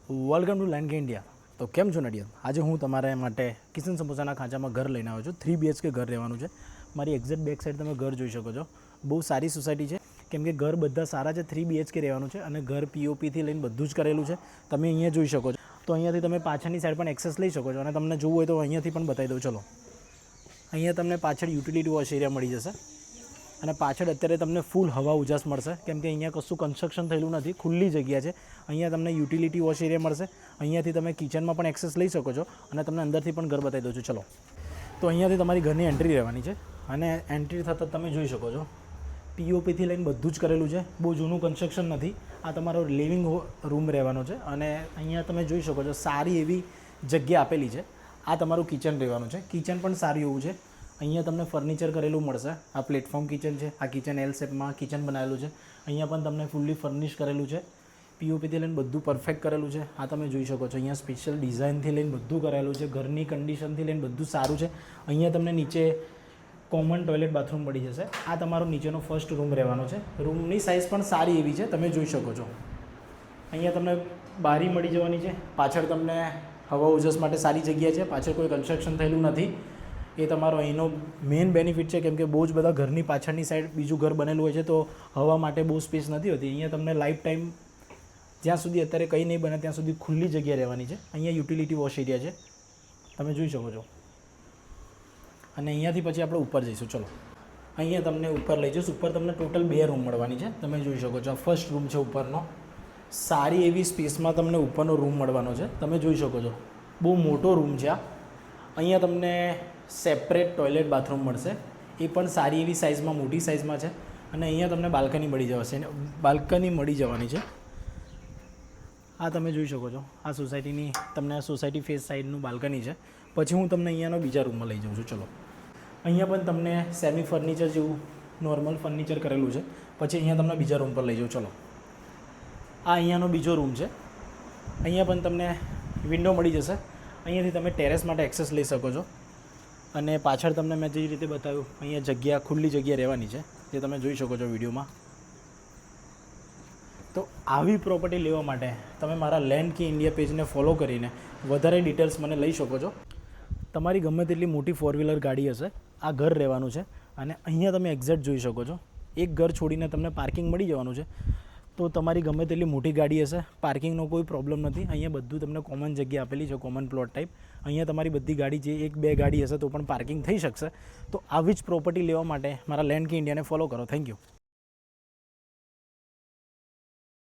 Welcome to land કે India. તો કેમ છો નડિયાદ? આજે હું તમારા માટે કિશન સમોસાના ખાંચામાં ઘર લઈને આવ્યો છું. 3 BHK ઘર રહેવાનું છે. મારી એક્ઝેક્ટ બેક સાઈડ તમે ઘર જોઈ શકો છો. બહુ સારી સોસાયટી છે, કેમ કે ઘર બધા સારા છે. 3 BHK રહેવાનું છે અને ઘર POPથી લઈને બધું જ કરેલું છે. તમે અહીંયા જોઈ શકો છો. તો અહીંયાથી તમે પાછળની સાઈડ પણ એક્સેસ લઈ શકો છો અને તમને જોવું હોય તો અહીંયાથી પણ બતાવી દઉં. ચલો, અહીંયા તમને પાછળ યુટિલિટી વોશ એરિયા મળી જશે અને પાછળ અત્યારે તમને ફૂલ હવા ઉજાસ મળશે, કેમ કે અહીંયા કશું કન્સ્ટ્રક્શન થયેલું નથી, ખુલ્લી જગ્યા છે. અહીંયા તમને યુટિલિટી વોશ એરિયા મળશે. અહીંયાથી તમે કિચનમાં પણ એક્સેસ લઈ શકો છો અને તમને અંદરથી પણ ઘર બતાવી દઉં છું. ચલો, તો અહીંયાથી તમારી ઘરની એન્ટ્રી રહેવાની છે અને એન્ટ્રી થતાં તમે જોઈ શકો છો POPથી લઈને બધું જ કરેલું છે. બહુ જૂનું કન્સ્ટ્રક્શન નથી. આ તમારો લિવિંગ રૂમ રહેવાનો છે અને અહીંયા તમે જોઈ શકો છો સારી એવી જગ્યા આપેલી છે. આ તમારું કિચન રહેવાનું છે. કિચન પણ સારું એવું છે. અહીંયા તમને ફર્નિચર કરેલું મળશે. આ પ્લેટફોર્મ કિચન છે. આ કિચન L શેપમાં કિચન બનાવેલું છે. અહીંયા પણ તમને ફૂલ્લી ફર્નિશ કરેલું છે. POPથી લઈને બધું પરફેક્ટ કરેલું છે. આ તમે જોઈ શકો છો. અહીંયા સ્પેશિયલ ડિઝાઇનથી લઈને બધું કરેલું છે. ઘરની કન્ડિશનથી લઈને બધું સારું છે. અહીંયા તમને નીચે કોમન ટોયલેટ બાથરૂમ મળી જશે. આ તમારો નીચેનો ફર્સ્ટ રૂમ રહેવાનો છે. રૂમની સાઇઝ પણ સારી એવી છે, તમે જોઈ શકો છો. અહીંયા તમને બારી મળી જવાની છે. પાછળ તમને હવા ઉજાસ માટે સારી જગ્યા છે. પાછળ કોઈ કન્સ્ટ્રક્શન થયેલું નથી. એ તમારો અહીંનો મેઇન બેનિફિટ છે, કેમ કે બહુ જ બધા ઘરની પાછળની સાઈડ બીજું ઘર બનેલું હોય છે, તો હવા માટે બહુ સ્પેસ નથી હોતી. અહીંયા તમને લાઈફ ટાઈમ જ્યાં સુધી અત્યારે કંઈ નહીં બને ત્યાં સુધી ખુલ્લી જગ્યા રહેવાની છે. અહીંયા યુટિલિટી વોશ એરિયા છે, તમે જોઈ શકો છો. અને અહીંયાથી પછી આપણે ઉપર જઈશું. ચલો, અહીંયા તમને ઉપર લઈ જઈશું. ઉપર તમને ટોટલ 2 રૂમ મળવાની છે, તમે જોઈ શકો છો. આ ફર્સ્ટ રૂમ છે ઉપરનો. સારી એવી સ્પેસમાં તમને ઉપરનો રૂમ મળવાનો છે, તમે જોઈ શકો છો. બહુ મોટો રૂમ છે આ. અહીંયા તમને સેપરેટ ટોયલેટ બાથરૂમ મળશે. એ પણ સારી એવી સાઇઝમાં, મોટી સાઇઝમાં છે. અને અહીંયા તમને બાલ્કની મળી જવાની છે. આ તમે જોઈ શકો છો. આ સોસાયટીની તમને સોસાયટી ફેસ સાઈડનું બાલ્કની છે. પછી હું તમને અહીંયાનો બીજા રૂમમાં લઈ જાઉં છું. ચલો, અહીંયા પણ તમને સેમી ફર્નિચર જેવું નોર્મલ ફર્નિચર કરેલું છે. પછી અહીંયા તમને બીજા રૂમ પર લઈ જાઉં. ચલો, આ અહીંયાનો બીજો રૂમ છે. અહીંયા પણ તમને વિન્ડો મળી જશે. અહીંયાથી તમે ટેરેસ માટે એક્સેસ લઈ શકો છો. અને પાછળ તમને મેં જે રીતે બતાવ્યું, અહીંયા જગ્યા, ખુલ્લી જગ્યા રહેવાની છે, જે તમે જોઈ શકો છો વિડીયોમાં. તો આવી પ્રોપર્ટી લેવા માટે તમે મારા લેન્ડ કે ઇન્ડિયા પેજને ફોલો કરીને વધારે ડિટેલ્સ મને લઈ શકો છો. તમારી ગમે તેટલી મોટી 4-વ્હીલર ગાડી હશે, આ ઘર રહેવાનું છે. અને અહીંયા તમે એક્ઝેક્ટ જોઈ શકો છો. એક ઘર છોડીને તમને પાર્કિંગ મળી જવાનું છે. તો તમારી ગમે તેટલી મોટી ગાડી હશે, પાર્કિંગનો કોઈ પ્રોબ્લેમ નથી. અહીંયા બધું તમને કોમન જગ્યા આપેલી છે, કોમન પ્લોટ ટાઈપ. અહીંયા તમારી બધી ગાડી, જે 1-2 ગાડી હશે તો પણ પાર્કિંગ થઈ શકશે. તો આવી જ પ્રોપર્ટી લેવા માટે મારા લેન્ડ કે ઇન્ડિયાને ફોલો કરો. Thank you.